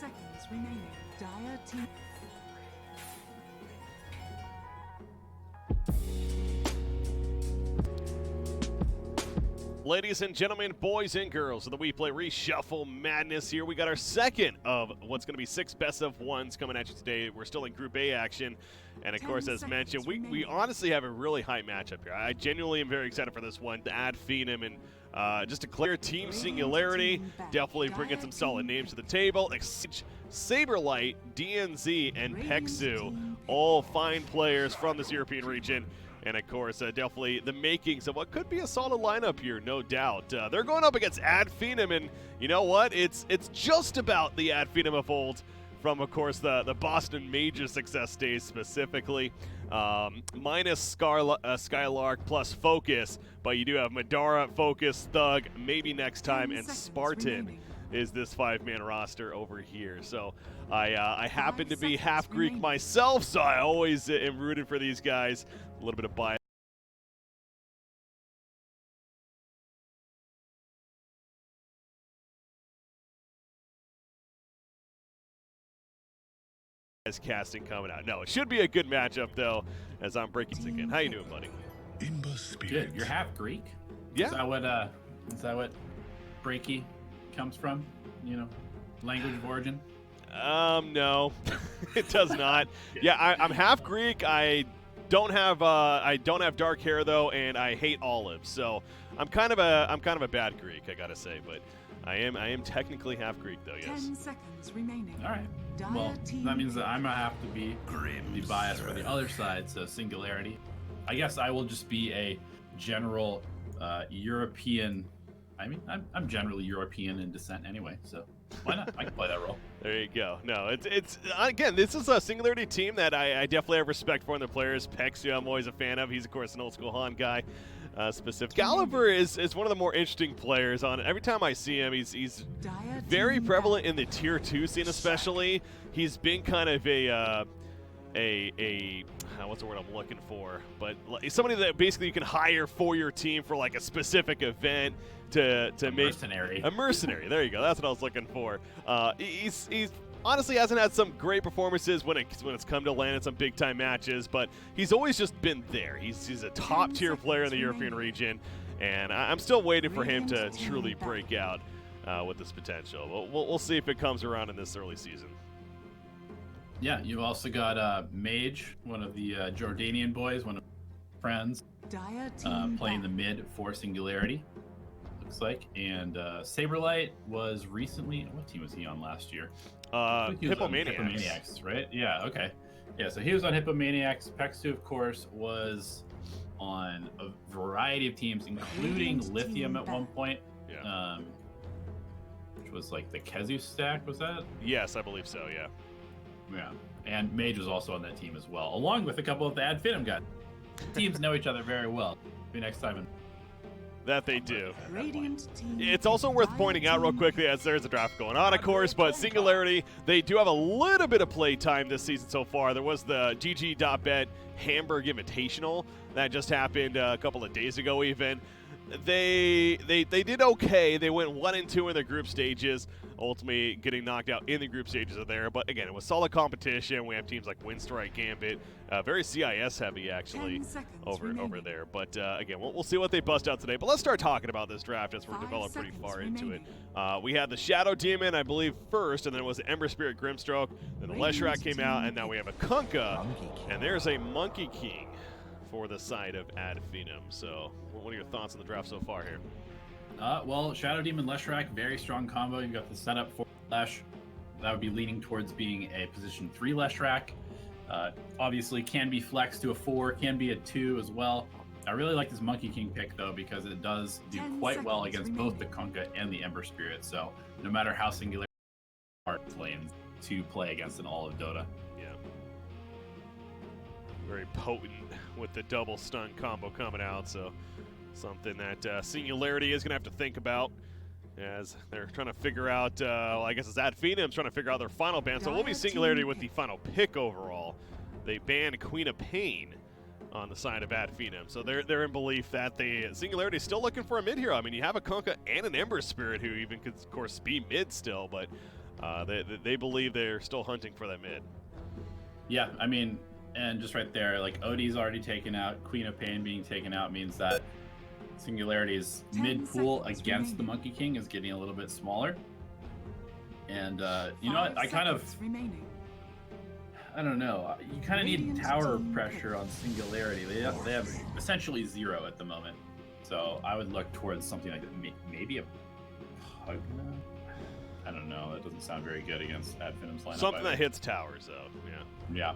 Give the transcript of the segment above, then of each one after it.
seconds remaining. Dire team. Ladies and gentlemen, boys and girls of the We Play Reshuffle Madness here. We got our second of what's going to be 6 best-of-1s coming at you today. We're still in Group A action. And, of course, as mentioned, we honestly have a really high matchup here. I genuinely am very excited for this one. To add Phenom and just a clear team Singularity. Definitely bringing some solid names to the table. Saberlight, DNZ, and Pexu, all fine players from this European region. And, of course, definitely the makings of what could be a solid lineup here, no doubt. They're going up against Ad Phenom, and you know what? It's just about the Ad Phenom of old from, of course, the Boston Major success days specifically. Minus Skylark plus Focus, but you do have Madara, Focus, Thug, maybe next time, and Spartan is this 5-man roster over here. So I happen to be half Greek myself, so I always am rooting for these guys. A little bit of bias. Casting coming out. No, it should be a good matchup though, as I'm breaking again. How you doing, buddy? Good. You're half Greek? Yeah. Is that what breaky comes from? You know, language of origin? No, it does not. Yeah, I'm half Greek. I don't have dark hair though, and I hate olives. So I'm kind of a bad Greek, I gotta say. But I am technically half Greek though. Yes. 10 seconds remaining. All right. Well, that means that I'm gonna have to be the bias for the other side. So Singularity. I guess I will just be a general European. I mean, I'm generally European in descent anyway, so why not? I can play that role. There you go. No, it's again, this is a Singularity team that I definitely have respect for in the players. Pexu, I'm always a fan of. He's, of course, an old school Han guy. Specific. Gulliver is one of the more interesting players on it. Every time I see him, he's very prevalent in the tier 2 scene, especially. He's been kind of a what's the word I'm looking for? But somebody that basically you can hire for your team for like a specific event to make a mercenary. There you go. That's what I was looking for. He's honestly hasn't had some great performances when it's come to land in some big time matches, but he's always just been there. He's a top tier player in the European region, and I'm still waiting for him to truly break out with this potential. We'll see if it comes around in this early season. Yeah, you've also got Mage, one of the Jordanian boys, one of my friends, playing the mid for Singularity, looks like. And Saberlight was recently, what team was he on last year? Hippomaniacs, right? Yeah, okay. Yeah, so he was on Hippomaniacs. Pexu, of course, was on a variety of teams, including Lithium at one point. Yeah. Which was like the Kezu stack, was that? Yes, I believe so, yeah. Yeah, and Mage was also on that team as well, along with a couple of the Ad Phenom guys. Teams know each other very well. Maybe next time. That they do. It's also worth pointing out real quickly as there's a draft going on, of course, but Singularity, they do have a little bit of play time this season so far. There was the GG.bet Hamburg Invitational that just happened a couple of days ago even. They did okay. They went 1-2 in their group stages, ultimately getting knocked out in the group stages of there. But again, it was solid competition. We have teams like Windstrike, Gambit, very CIS heavy actually over there. But again, we'll see what they bust out today. But let's start talking about this draft as we're developed pretty far into it. We had the Shadow Demon, I believe, first, and then it was the Ember Spirit Grimstroke. Then the Leshrac came out, and now we have a Kunkka, and there's a Monkey King for the side of Ad Phenom. So what are your thoughts on the draft so far here? Well, Shadow Demon Leshrac, very strong combo. You've got the setup for Lesh. That would be leaning towards being a position 3 Leshrac. Obviously can be flexed to a 4, can be a 2 as well. I really like this Monkey King pick though, because it does do quite well against both the Kunkka and the Ember Spirit. So no matter how Singularity are playing to play against in all of Dota. Yeah. Very potent with the double stun combo coming out, so something that Singularity is going to have to think about as they're trying to figure out, well, I guess it's Ad Phenom's trying to figure out their final ban, so we'll be Singularity with the final pick overall. They banned Queen of Pain on the side of Ad Phenom, so they're in belief that the Singularity is still looking for a mid hero. I mean, you have a Kunkka and an Ember Spirit who even could, of course, be mid still, but they believe they're still hunting for that mid. Yeah, I mean, and just right there, like Odie's already taken out. Queen of Pain being taken out means that Singularity's 10 mid pool seconds against the remaining. Monkey King is getting a little bit smaller. And you know 5 what? I kind of, seconds remaining. I don't know. You kind of need Radiant tower team pressure on Singularity. They have essentially 0 at the moment. So I would look towards something like maybe a Pugna. I don't know. That doesn't sound very good against Adfinim's lineup. Something either. that hits towers, though. Yeah. Yeah.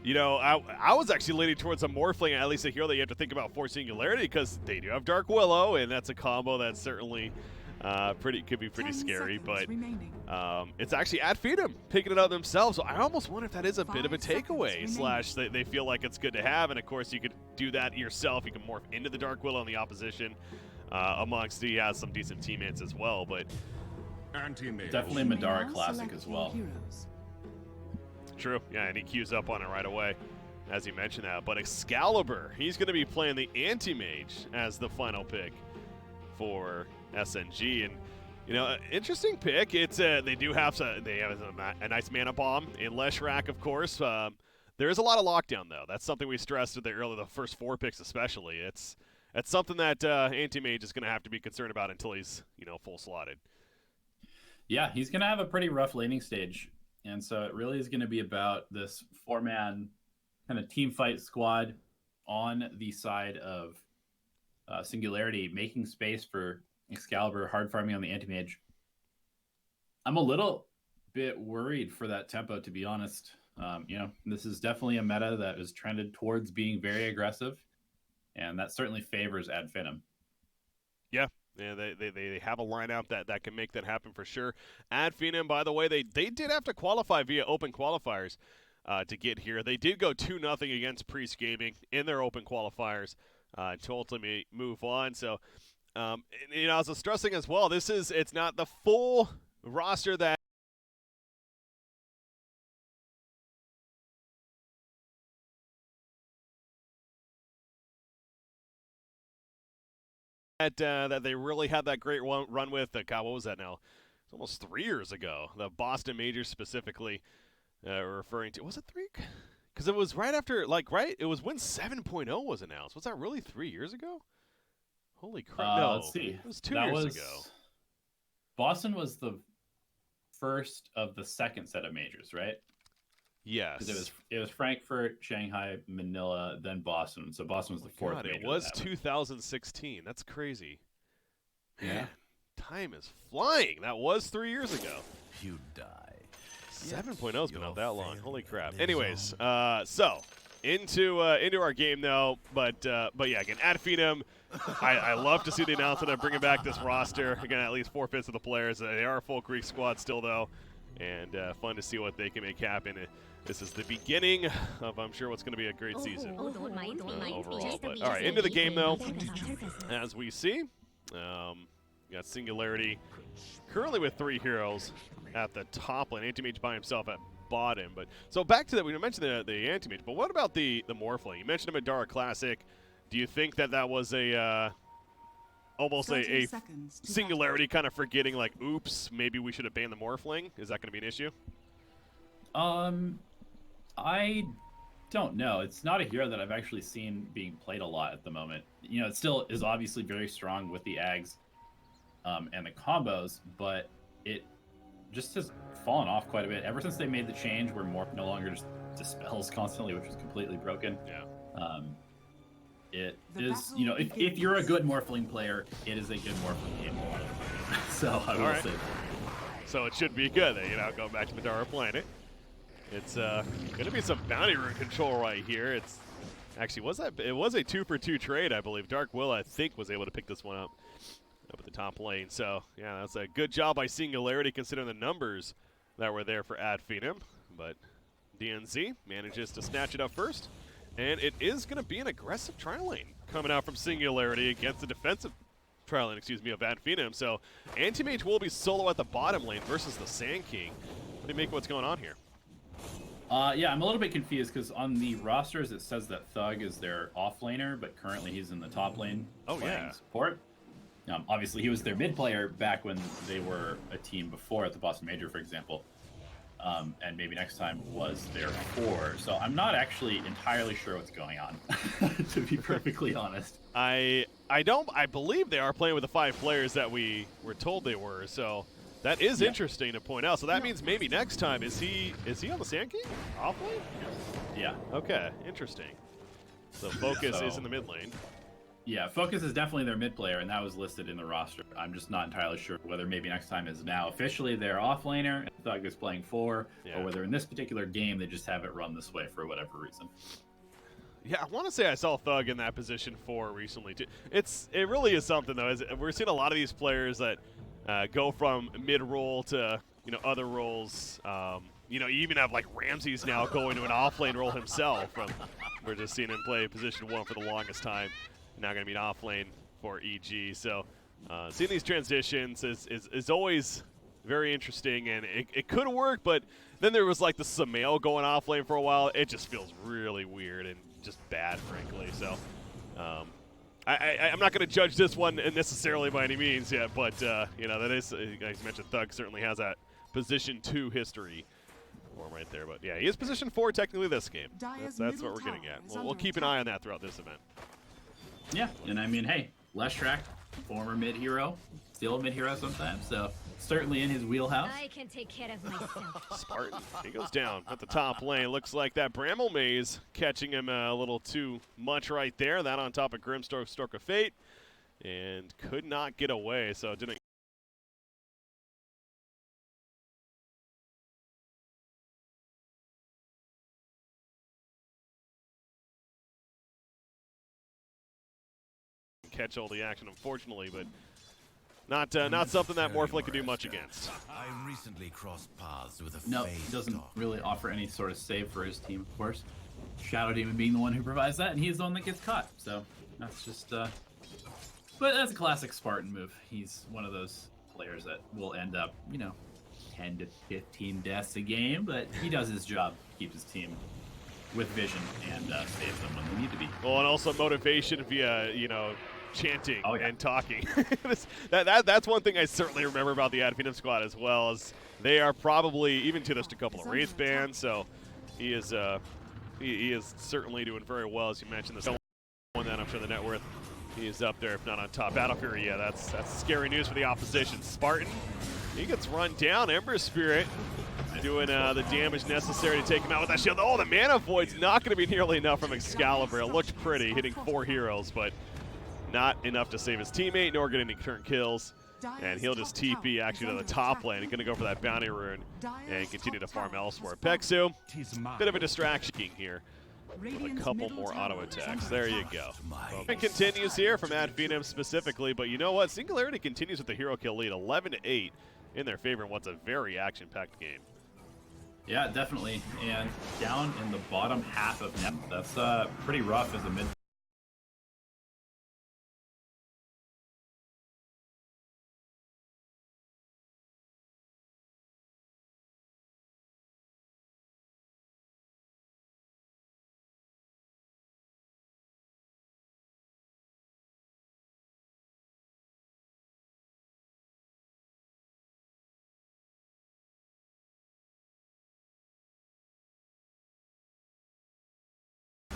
You know, I was actually leaning towards a Morphling, at least a hero that you have to think about for Singularity, because they do have Dark Willow, and that's a combo that's certainly could be pretty 10 scary. seconds But remaining. it's actually Adfinum picking it up themselves. So I almost wonder if that is a bit of a 5 seconds takeaway. remaining. They feel like it's good to have, and of course you could do that yourself. You can morph into the Dark Willow in the opposition. Amongst he has some decent teammates as well, but Definitely a You may Madara now classic select as your well. heroes. true. Yeah, and he queues up on it right away, as you mentioned that. But Excalibur, he's going to be playing the Anti-Mage as the final pick for SNG, and you know, interesting pick. It's they have a nice mana bomb in Leshrac, of course. There is a lot of lockdown though. That's something we stressed at the first 4 picks especially. It's something that Anti-Mage is going to have to be concerned about until he's full slotted. Yeah, he's going to have a pretty rough laning stage. And so it really is going to be about this 4-man kind of team fight squad on the side of Singularity, making space for Excalibur, hard farming on the Anti-Mage. I'm a little bit worried for that tempo, to be honest. This is definitely a meta that is trended towards being very aggressive, and that certainly favors Adfinum. Yeah, they have a lineup that can make that happen for sure. Adfinum, by the way, they did have to qualify via open qualifiers to get here. They did go 2-0 against Priest Gaming in their open qualifiers to ultimately move on. So, as I was stressing as well, it's not the full roster that that they really had that great run with. God, what was that now? It's almost 3 years ago. The Boston Majors specifically referring to. Was it 3? Because it was right after, it was when 7.0 was announced. Was that really 3 years ago? Holy crap, no. Let's see. It was 2 years ago. Boston was the first of the second set of majors, right? Yes. Because it was Frankfurt, Shanghai, Manila, then Boston. So Boston was the fourth God, major. it was 2016. That's crazy. Yeah. Man, time is flying. That was 3 years ago. You die. 7.0's been out that long. Holy crap. lives Anyways, so into our game now, but yeah, again, Adfinum, I love to see the announcement of bringing back this roster. Again, at least 4/5 of the players. They are a full Greek squad still, though, and fun to see what they can make happen. This is the beginning of, I'm sure, what's going to be a great season overall. But all right, into the game though, as we see, we got Singularity currently with 3 heroes at the top lane. Anti-Mage by himself at bottom. But so back to that, we mentioned the Anti-Mage, but what about the Morphling? You mentioned a Madara Classic. Do you think that was a almost 30 a seconds to Singularity kind of forgetting, like, oops, maybe we should have banned the Morphling? Is that going to be an issue? I don't know. It's not a hero that I've actually seen being played a lot at the moment. It still is obviously very strong with the Ags and the combos, but it just has fallen off quite a bit ever since they made the change where Morph no longer just dispels constantly, which was completely broken. Yeah. It The is, battle if you're a good Morphling player, it is a good Morphling game. So I will right. say. So it should be good. Going back to Madara playing it. It's going to be some bounty rune control right here. It's actually it was a 2-for-2 trade, I believe. Dark Will, I think, was able to pick this one up at the top lane. So yeah, that's a good job by Singularity considering the numbers that were there for Adfinum. But DNZ manages to snatch it up first, and it is going to be an aggressive tri lane coming out from Singularity against the defensive tri lane, of Adfinum. So Anti-Mage will be solo at the bottom lane versus the Sand King. What do you make of what's going on here? Yeah, I'm a little bit confused because on the rosters it says that Thug is their offlaner, but currently he's in the top lane playing support. Obviously, he was their mid player back when they were a team before at the Boston Major, for example. And maybe next time was their 4. So I'm not actually entirely sure what's going on, to be perfectly honest. I believe they are playing with the 5 players that we were told they were. So that is interesting to point out. So that means maybe next time is he on the Sand King? Offlane? Yeah. Okay, interesting. So Focus is in the mid lane. Yeah, Focus is definitely their mid player, and that was listed in the roster. I'm just not entirely sure whether maybe next time is now officially their offlaner and Thug is playing 4, or whether in this particular game they just have it run this way for whatever reason. Yeah, I want to say I saw Thug in that position 4 recently too. It really is something though. We're seeing a lot of these players that go from mid role to other roles. You even have like Ramses now going to an offlane role himself. We're just seeing him play position 1 for the longest time. Now going to be an offlane for EG. So seeing these transitions is always very interesting, and it could work, but then there was like the Samael going offlane for a while. It just feels really weird and just bad, frankly. So I'm not going to judge this one necessarily by any means yet, but that is, as you mentioned, Thug certainly has that position 2 history right there. But yeah, he is position 4 technically this game. That's what we're getting at. We'll keep an eye on that throughout this event. Yeah, and I mean, hey, Leshrac, former mid hero, still a mid hero sometimes, so certainly in his wheelhouse. I can take care of myself. Spartan, he goes down at the top lane. Looks like that Bramble Maze catching him a little too much right there. That on top of Grimstork, Stork of Fate, and could not get away, so didn't. Catch all the action, unfortunately, but not something that Morphling can do much against. I recently crossed paths with a No, he doesn't really offer any sort of save for his team, of course. Shadow Demon being the one who provides that, and he's the one that gets caught. So that's just, but that's a classic Spartan move. He's one of those players that will end up, 10 to 15 deaths a game, but he does his job, keeps his team with vision, and saves them when they need to be. Well, and also motivation via, chanting and talking. That's one thing I certainly remember about the Ad Phenom squad as well, as they are probably even to just a couple of Wraith bands, so he is certainly doing very well, as you mentioned. This one that I'm sure the net worth, he is up there, if not on top. Battle Fury, yeah, that's scary news for the opposition. Spartan, he gets run down. Ember Spirit doing the damage necessary to take him out with that shield. Oh, the Mana Void's not going to be nearly enough from Excalibur. It looked pretty, hitting 4 heroes, but not enough to save his teammate, nor get any turn kills. And he'll just TP actually to the top lane. He's going to go for that bounty rune and continue to farm elsewhere. Pexu, bit of a distraction here. A couple more auto attacks. There you go. It continues here from Ad Phenom specifically, but you know what? Singularity continues with the hero kill lead, 11-8 in their favor in what's a very action-packed game. Yeah, definitely. And down in the bottom half of net, that's pretty rough as a mid.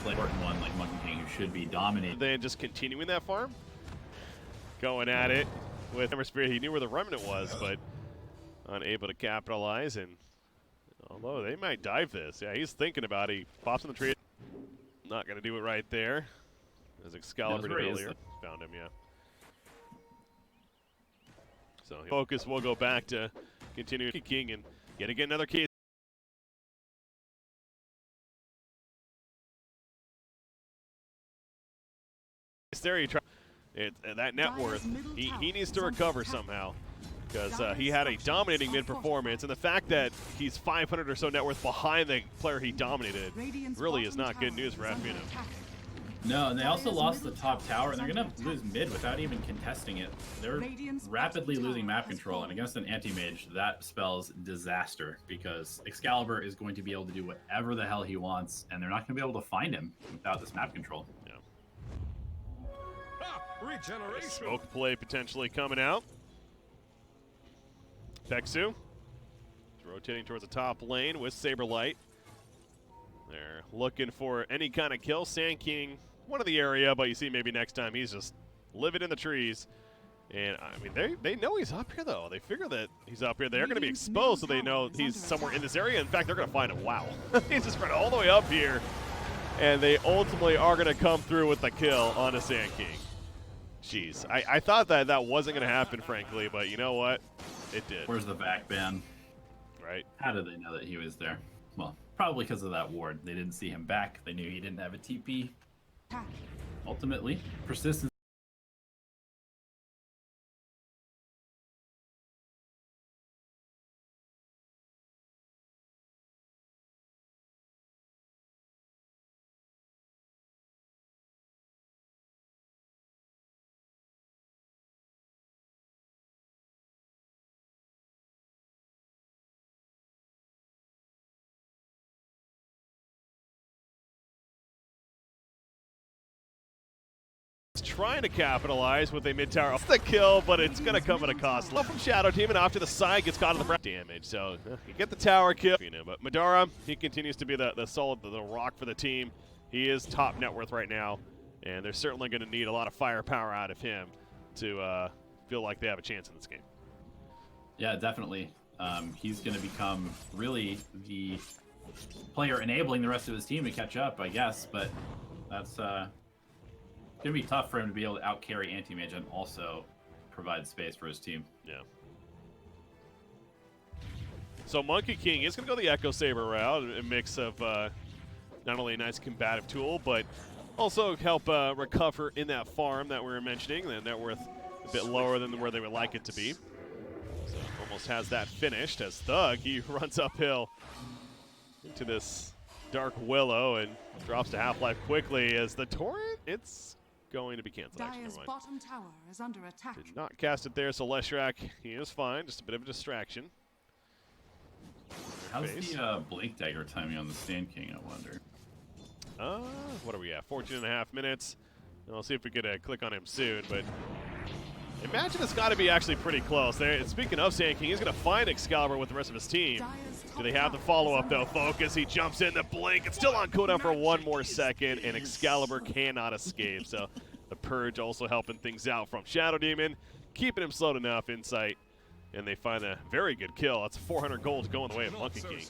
Important one like Monkey King, who should be dominating. Then just continuing that farm, going at it with Ember Spirit. He knew where the remnant was, but unable to capitalize. And although they might dive this, yeah, he's thinking about it. He pops in the tree. Not gonna do it right there, as Excalibur did earlier. Found him, yeah. So Focus will go back to continue King and yet again another case. There, that net worth, he needs to recover somehow, because he had a dominating mid performance, and the fact that he's 500 or so net worth behind the player he dominated really is not good news for Ad Phenom. No, and they also lost the top tower, and they're going to lose mid without even contesting it. They're rapidly losing map control, and against an anti-mage, that spells disaster, because Excalibur is going to be able to do whatever the hell he wants, and they're not going to be able to find him without this map control. Yeah. Smoke play potentially coming out. Pexu rotating towards the top lane with Saberlight. They're looking for any kind of kill. Sand King, one of the area, but you see maybe next time he's just living in the trees. And, I mean, they know he's up here, though. They figure that he's up here. They're going to be exposed, so they know he's somewhere in this area. In fact, they're going to find him. Wow. He's just running all the way up here. And they ultimately are going to come through with the kill on a Sand King. Jeez. I thought that wasn't going to happen, frankly, but you know what? It did. Where's the vac ban? Right. How did they know that he was there? Well, probably because of that ward. They didn't see him back. They knew he didn't have a TP. Ultimately, persistence. Trying to capitalize with a mid-tower. It's the kill, but it's going to come at a cost. From Shadow Team, and off to the side, gets caught in the damage. So you get the tower kill. You know, but Madara, he continues to be the rock for the team. He is top net worth right now, and they're certainly going to need a lot of firepower out of him to feel like they have a chance in this game. Yeah, definitely. He's going to become really the player enabling the rest of his team to catch up, I guess. But that's going to be tough for him to be able to out-carry Anti-Mage and also provide space for his team. Yeah. So Monkey King is going to go the Echo Saber route, a mix of not only a nice combative tool, but also help recover in that farm that we were mentioning, the net worth a bit lower than where they would like it to be. So almost has that finished as Thug, he runs uphill into this Dark Willow and drops to half-life quickly as the torrent, it's going to be canceled. Dire's bottom tower is under attack. Did not cast it there, so Leshrac, he is fine. Just a bit of a distraction. How's the Blink Dagger timing on the Sand King, I wonder? What are we at? 14.5 minutes. And I'll see if we could click on him soon, but imagine it's got to be actually pretty close. There. Speaking of Sand King, he's going to find Excalibur with the rest of his team. Do they have the follow-up, though? Focus, he jumps in, the blink. It's still on cooldown for one more second, and Excalibur cannot escape. So the Purge also helping things out from Shadow Demon, keeping him slowed enough in sight. And they find a very good kill. That's 400 gold going the way of Monkey King.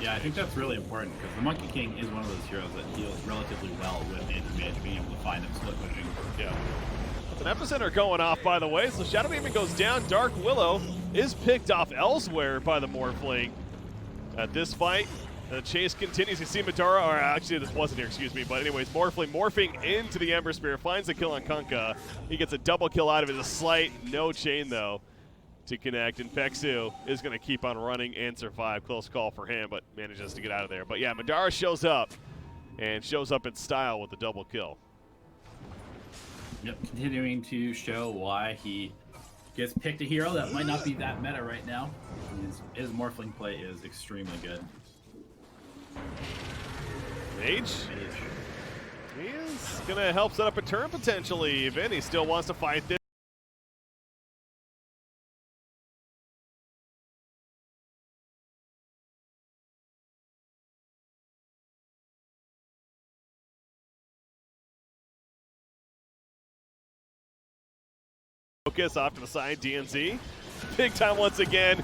Yeah, I think that's really important because the Monkey King is one of those heroes that heals relatively well with Anti-Mage, being able to find him split pushing. Yeah. That's an epicenter going off, by the way. So Shadow Demon goes down. Dark Willow is picked off elsewhere by the Morphling. At this fight, the chase continues. You see Madara, or actually this wasn't here, excuse me. But anyways, Morphling morphing into the Ember Spear, finds the kill on Kunkka. He gets a double kill out of it. A slight no chain, though, to connect. And Pexu is going to keep on running and survive. Close call for him, but manages to get out of there. But yeah, Madara shows up, and shows up in style with the double kill. Yep, continuing to show why he gets picked a hero that might not be that meta right now. His Morphling play is extremely good. Mage. He is going to help set up a turn potentially even. He still wants to fight this. Focus off to the side, DNZ. Big time once again.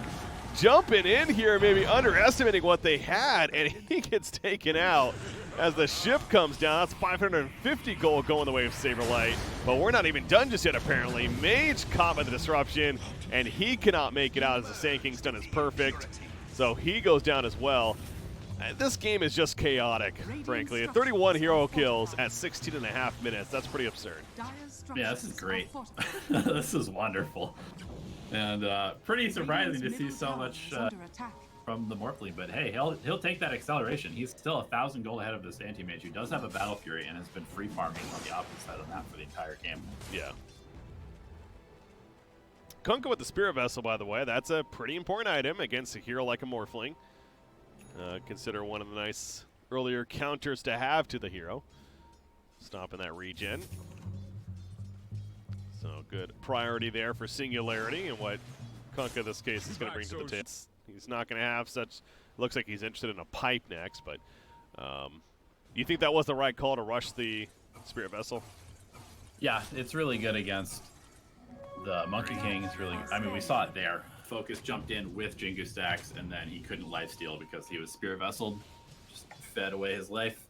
Jumping in here, maybe underestimating what they had, and he gets taken out as the ship comes down. That's 550 gold going the way of Saberlight. But we're not even done just yet, apparently. Mage caught by the disruption, and he cannot make it out as the Sand King's done is perfect. So he goes down as well. This game is just chaotic, frankly. 31 hero kills at 16.5 minutes. That's pretty absurd. Yeah, this is great. This is wonderful. And pretty surprising to see so much from the Morphling. But hey, he'll take that acceleration. He's still 1,000 gold ahead of this Anti-Mage, who does have a Battle Fury and has been free farming on the opposite side of the map for the entire game. Yeah. Kunkka with the Spirit Vessel, by the way. That's a pretty important item against a hero like a Morphling. Consider one of the nice earlier counters to have to the hero. Stopping that regen. So good priority there for Singularity and what Kunkka in this case is going to bring to the table. He's not going to have such, looks like he's interested in a pipe next, but you think that was the right call to rush the Spirit Vessel? Yeah, it's really good against the Monkey King. It's really, I mean, we saw it there. Focus jumped in with Jingu stacks, and then he couldn't lifesteal because he was Spirit Vesseled. Just fed away his life.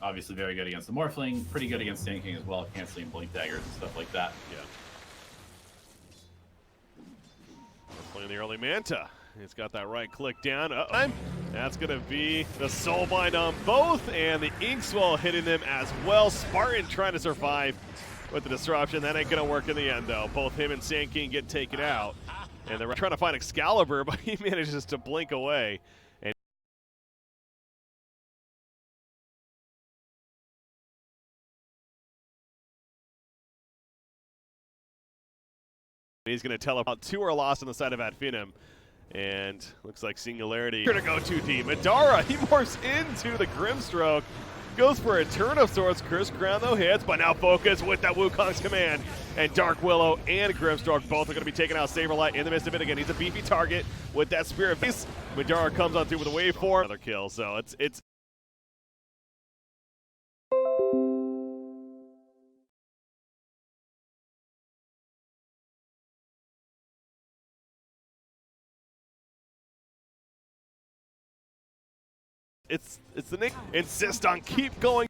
Obviously very good against the Morphling, pretty good against Sand King as well, canceling Blink Daggers and stuff like that. Yeah. Playing the early Manta. He's got that right click down. That's going to be the Soulbind on both, and the Inkswell hitting them as well. Spartan trying to survive with the disruption. That ain't going to work in the end, though. Both him and Sand King get taken out. And they're trying to find Excalibur, but he manages to blink away. And he's going to teleport. 2 are lost on the side of Adfinum. And looks like Singularity here to go too deep. Madara, he morphs into the Grimstroke. Goes for a turn of sorts. Curse Crown though hits, but now Focus with that Wukong's command. And Dark Willow and Grimstroke both are going to be taking out Saberlight in the midst of it again. He's a beefy target with that Spirit Face. Madara comes on through with a waveform. Another kill, so it's the Nick. Insist on keep going.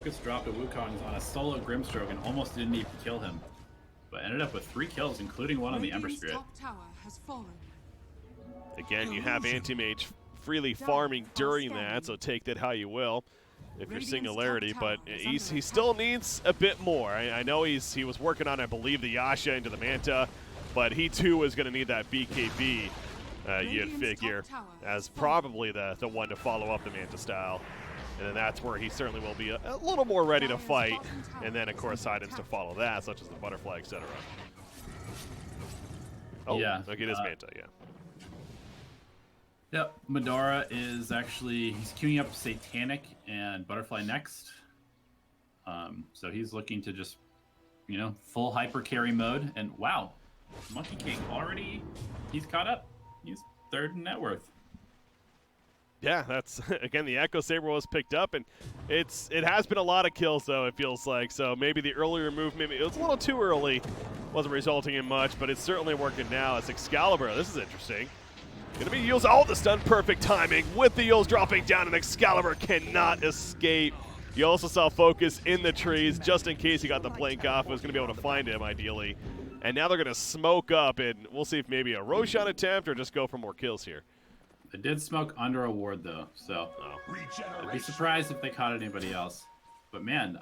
Focus dropped a Wukong on a solo Grimstroke and almost didn't even kill him, but ended up with 3 kills, including one on the Ember Spirit. Top tower has fallen. Again, you have Anti-Mage freely farming during that, so take that how you will if you're Singularity, but he still needs a bit more. I know he was working on, I believe, the Yasha into the Manta, but he too is going to need that BKB, you'd figure, as probably the one to follow up the Manta style. And then that's where he certainly will be a little more ready to fight. And then, of course, items to follow that, such as the Butterfly, etc. Oh, yeah. Okay, it is Manta, yeah. Yep, Madara is actually, he's queuing up Satanic and Butterfly next. So he's looking to just, you know, full hyper carry mode. And wow, Monkey King already, he's caught up. He's 3rd in net worth. Yeah, that's, again, the Echo Saber was picked up, and it has been a lot of kills, though, it feels like. So maybe the earlier move, maybe it was a little too early, wasn't resulting in much, but it's certainly working now. It's Excalibur. This is interesting. Gonna be Yules. Oh, the stun, perfect timing with the Yules dropping down, and Excalibur cannot escape. You also saw Focus in the trees, just in case he got the blink off, was gonna be able to find him, ideally. And now they're gonna smoke up, and we'll see if maybe a Roshan attempt or just go for more kills here. They did smoke under a ward though, so I'd be surprised if they caught anybody else. But man,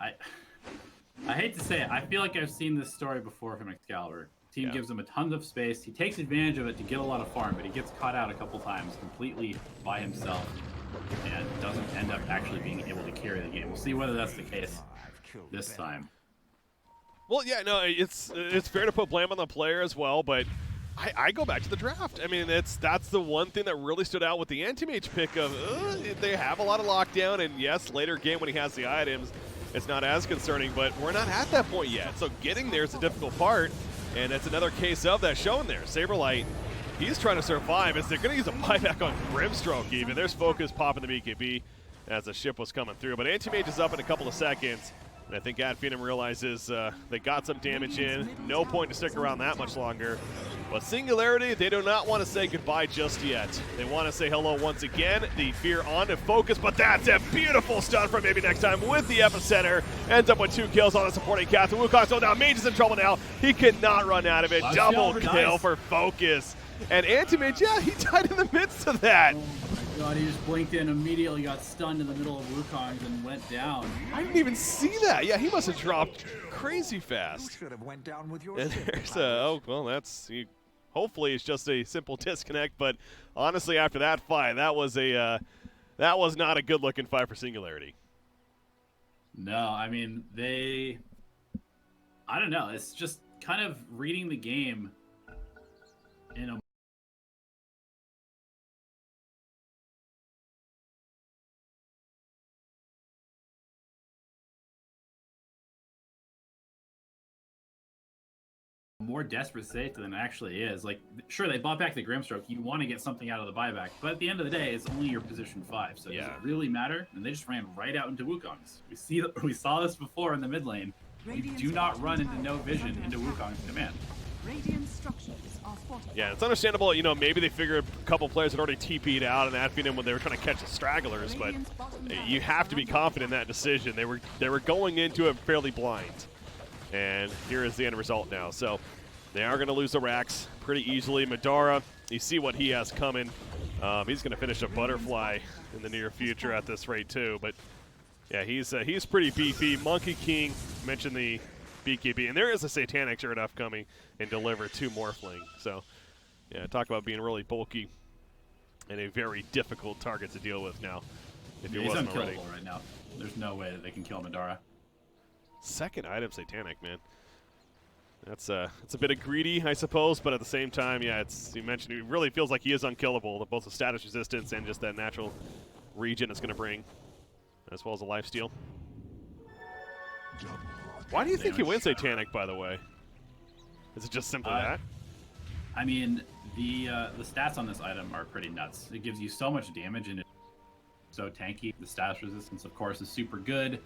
I hate to say it, I feel like I've seen this story before from Excalibur. Team gives him a ton of space. He takes advantage of it to get a lot of farm, but he gets caught out a couple times completely by himself and doesn't end up actually being able to carry the game. We'll see whether that's the case this time. Well, yeah, no, it's fair to put blame on the player as well, but I go back to the draft. I mean, that's the one thing that really stood out with the Anti-Mage pick of they have a lot of lockdown, and yes, later game when he has the items, it's not as concerning, but we're not at that point yet. So getting there is the difficult part, and it's another case of that shown there. Saberlight, he's trying to survive as they're going to use a buyback on Grimstroke even. There's Focus popping the BKB as the ship was coming through, but Anti-Mage is up in a couple of seconds. And I think Adfinum realizes they got some damage in. No point to stick around that much longer. But Singularity, they do not want to say goodbye just yet. They want to say hello once again. The fear on to Focus, but that's a beautiful stun for maybe next time with the Epicenter. Ends up with 2 kills on the supporting cast. Wukong, so now Mage is in trouble now. He cannot run out of it. Double kill for Focus. And Anti-Mage, yeah, he died in the midst of that. God, he just blinked in, immediately got stunned in the middle of Wukong's and went down. I didn't even see that. Yeah, he must have dropped crazy fast. Should have went down with your And there's oh, well, that's hopefully it's just a simple disconnect. But honestly, after that fight, that was not a good-looking fight for Singularity. No, I mean, I don't know. It's just kind of reading the game in a more desperate state than it actually is. Like, sure, they bought back the Grimstroke. You want to get something out of the buyback, but at the end of the day, it's only your position 5. So does it really matter? And they just ran right out into Wukong's. We saw this before in the mid lane. You do not run into no vision into Wukong's command. Radiant structures are fortified. Yeah, it's understandable. You know, maybe they figured a couple players had already TP'd out and adfed him when they were trying to catch the stragglers, but you have to be confident in that decision. They were going into it fairly blind. And here is the end result now. So they are going to lose the racks pretty easily. Madara, you see what he has coming. He's going to finish a butterfly in the near future at this rate too. But yeah, he's pretty beefy. Monkey King mentioned the BKB, and there is a Satanic sure enough coming and deliver 2 Morphling. So yeah, talk about being really bulky and a very difficult target to deal with now. If it He's wasn't unkillable already. right now. There's no way that they can kill Madara. Second item Satanic, man. It's a bit of greedy, I suppose, but at the same time, yeah, you mentioned it really feels like he is unkillable. Both the status resistance and just that natural regen it's going to bring, as well as a lifesteal. Why do you think he wins Satanic, by the way? Is it just simply that? I mean, the stats on this item are pretty nuts. It gives you so much damage and it's so tanky. The status resistance, of course, is super good.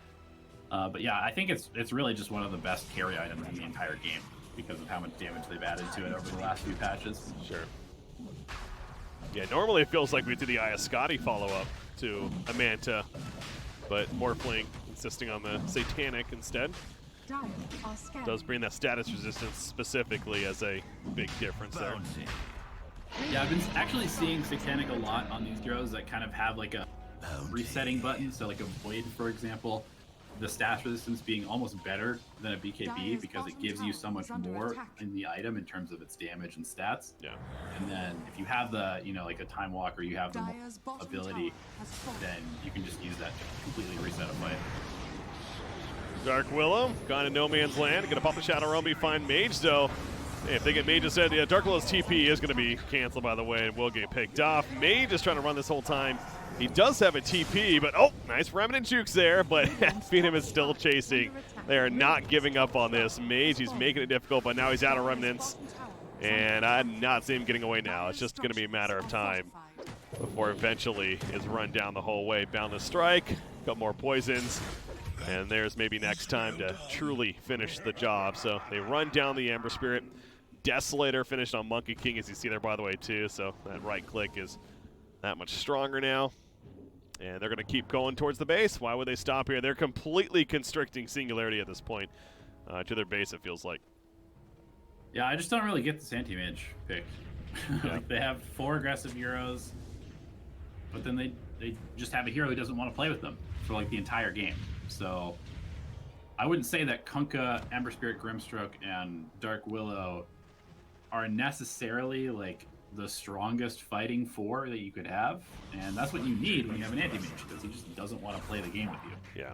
But yeah, I think it's really just one of the best carry items in the entire game because of how much damage they've added to it over the last few patches. Sure. Yeah, normally it feels like we do the Iascati follow-up to a Manta, but Morphling insisting on the Satanic instead. Does bring that status resistance specifically as a big difference there. Yeah, I've been actually seeing Satanic a lot on these heroes that kind of have like a resetting button. So like a Void, for example, the status resistance being almost better than a BKB because it gives you so much more in the item in terms of its damage and stats. Yeah. And then if you have the, like a Time Walk or you have the ability, then you can just use that to completely reset a fight. Dark Willow, gone to no man's land. Gonna pop a Shadow Rumby, find Mage, though. Hey, if they get Mage instead, yeah, Dark Willow's TP is gonna be canceled, by the way, and will get picked off. Mage is trying to run this whole time. He does have a TP, but oh, nice Remnant jukes there, but Phenom is still chasing. They are not giving up on this. Mage, he's making it difficult, but now he's out of Remnants, and I did not see him getting away now. It's just gonna be a matter of time before eventually is run down the whole way. Boundless Strike, got more poisons. And there's maybe next time to truly finish the job. So they run down the Ember Spirit. Desolator finished on Monkey King, as you see there, by the way, too. So that right click is that much stronger now. And they're going to keep going towards the base. Why would they stop here? They're completely constricting Singularity at this point to their base, it feels like. Yeah, I just don't really get this anti-mage pick. Yeah. Like they have 4 aggressive heroes, but then they just have a hero who doesn't want to play with them for like the entire game. So I wouldn't say that Kunkka, Ember Spirit, Grimstroke, and Dark Willow are necessarily like the strongest fighting 4 that you could have, and that's what you need when you have an anti-mage, because he just doesn't want to play the game with you. Yeah.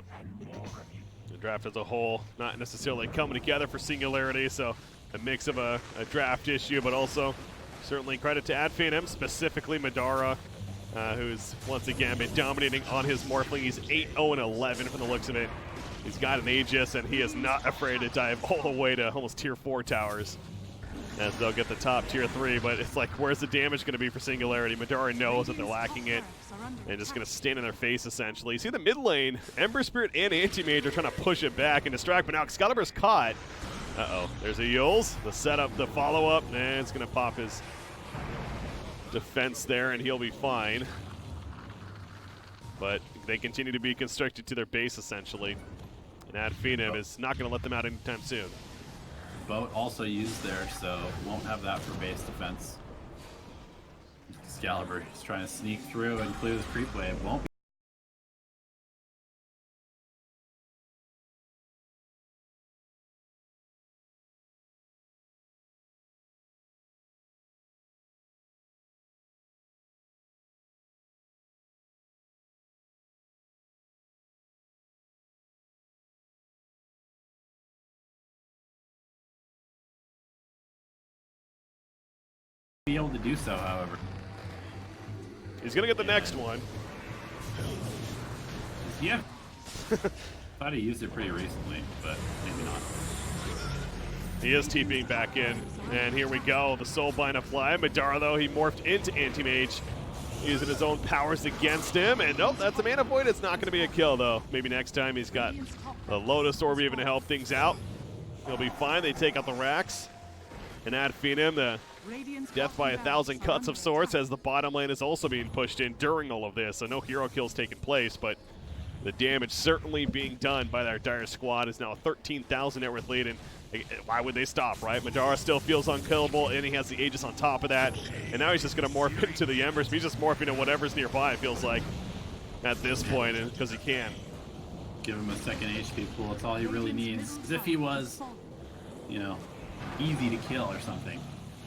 The draft as a whole not necessarily coming together for Singularity, so a mix of a draft issue, but also certainly credit to Phenom, specifically Madara, who's once again been dominating on his Morphling. He's 8-0-11 from the looks of it. He's got an Aegis, and he is not afraid to dive all the way to almost tier 4 towers as they'll get the top tier 3, but it's like, where's the damage going to be for Singularity? Madara knows that they're lacking it, and just going to stand in their face, essentially. You see the mid lane, Ember Spirit and Anti-Mage are trying to push it back and distract, but now Excalibur's caught. Uh-oh, there's a Yules, the setup, the follow-up, and it's going to pop his defense there, and he'll be fine. But they continue to be constricted to their base, essentially. And Phenom is not going to let them out anytime soon. Boat also used there, so won't have that for base defense. Excalibur. He's trying to sneak through and clear this creep wave. Won't be able to do so, however. He's going to get the next one. Yeah. Thought he used it pretty recently, but maybe not. He is TPing back in. And here we go. The Soulbind apply. Madara, though, he morphed into Anti-Mage, using his own powers against him. And nope, that's a mana void. It's not going to be a kill, though. Maybe next time he's got a Lotus Orb even to help things out. He'll be fine. They take out the racks and add Phenom, the death by 1,000 cuts of sorts, as the bottom lane is also being pushed in during all of this. So no hero kills taking place, but the damage certainly being done by their Dire squad is now a 13,000 net worth lead, and why would they stop, right? Madara still feels unkillable, and he has the Aegis on top of that, and now he's just going to morph into the Embers. He's just morphing into whatever's nearby, it feels like, at this point, because he can. Give him a second HP pool. That's all he really needs. As if he was, you know, easy to kill or something.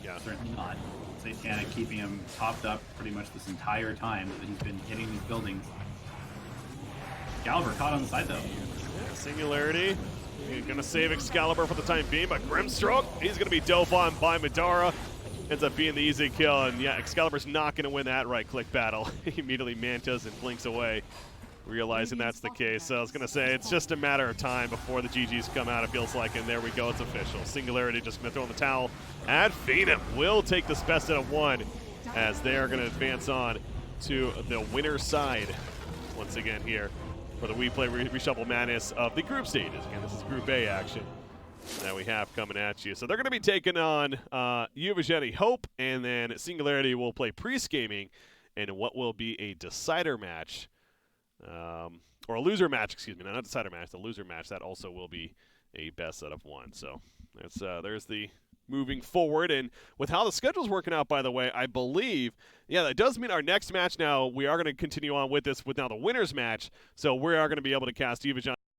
Yeah. Certainly not. Satanic keeping him topped up pretty much this entire time that he's been hitting these buildings. Excalibur caught on the side, though. Yeah, Singularity. He's going to save Excalibur for the time being, but Grimstroke, he's going to be dove on by Madara. Ends up being the easy kill, and yeah, Excalibur's not going to win that right-click battle. He immediately mantas and blinks away, realizing that's the case. So I was going to say, it's just a matter of time before the GGs come out, it feels like, and there we go, it's official. Singularity just going to throw in the towel, and Phenom will take this best out of one, as they are going to advance on to the winner's side once again here for the We Play Reshuffle Madness of the group stages. Again, this is Group A action that we have coming at you. So they're going to be taking on Uvageni Hope, and then Singularity will play Priest-Gaming in what will be a decider match. Or a loser match, excuse me, not a decider match, the loser match. That also will be a best out of one. So that's, there's the moving forward. And with how the schedule's working out, by the way, I believe, yeah, that does mean our next match now, we are going to continue on with this with now the winner's match. So we are going to be able to cast Uvageni